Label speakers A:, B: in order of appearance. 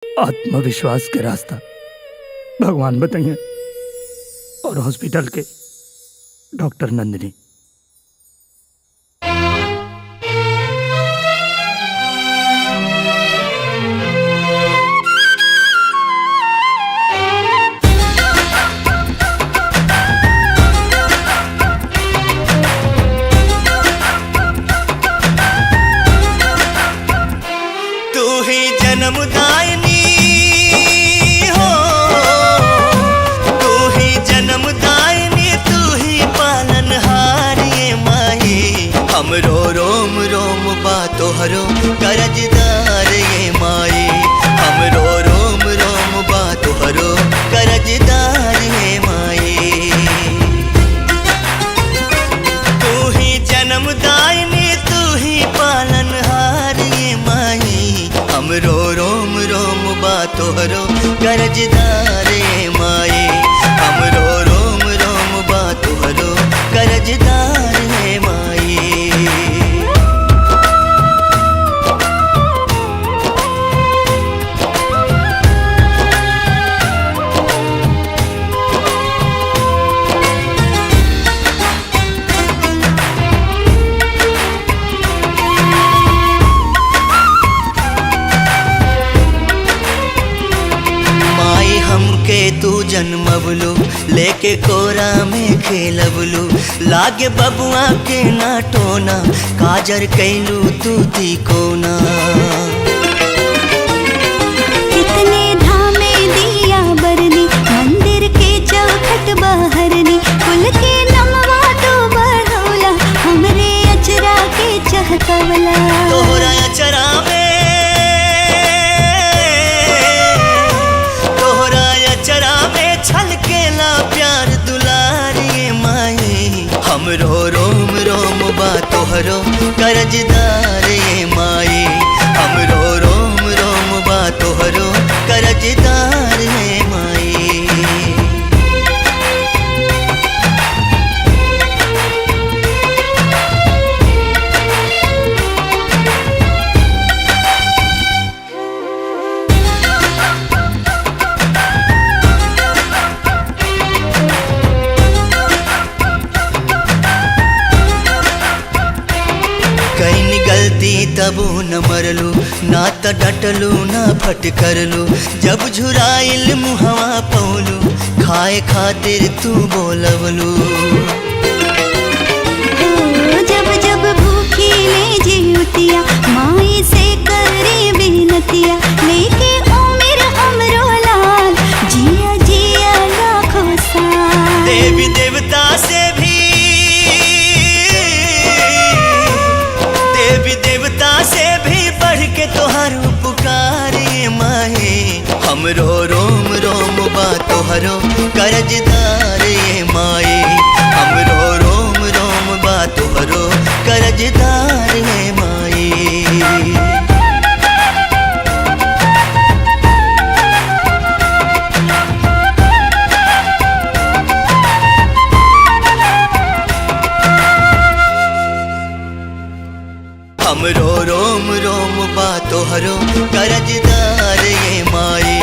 A: आत्मविश्वास के रास्ता भगवान बताइए और हॉस्पिटल के डॉक्टर नंदिनी।
B: तू ही जन्मदायिनी हो, तू ही जन्मदायिनी, तू ही पालनहार ये माही। हमरो रोम रोम बा तोहरो करजदार ये माई। हमरो रोम रोम बा तोहरो करजदार ये माई। तू ही जन्मदायिनी, तू ही पालनहार ये माई। हमरो रोम रोम बा तोहरो करजदार ये माई। हमरो रोम रोम बा तोहरो करजदार ये माई। माई हमके तू जन्मवलू, लेके कोरा में खेलवलू। लागे बबुआ के ना टोना, काजर कैलू तू दी कोना।
C: कितने धामे दिया बरनी, मंदिर के चौखट बहरनी। कुल के नमवा तो बढ़ौला, हमरे अचरा के चहकवला।
B: तोहरा अचरा में, तोहरा अचरा में छलकेला प्यार दुलार ये माई। हमरो रोम रोम बा तोहरो करजदार ये माई। हमरो रोम रोम बा तोहरो करजदार ये माई। कहीं गलती तबू न मरलू, ना त डटलू ना फटकरलू। जब झुराइल मुहवा पौलू, खाए खातिर तू बोलवलू।
C: जब जब भूखी ले जीवतिया, माई से करे बिनतिया। लेके उम्र हमरो लाल, जिया जिया लाखों साल।
B: देवी देवता से भी, देवी देवता से भी बढ़ के तोहर पुकार ये माही। हमरो रोम रोम बा तोहरो करजदार ये माई। हमरो रोम रोम बा तोहरो करजदार ये माई। हमरो रोम रोम बा तोहरो करजदार ये माई।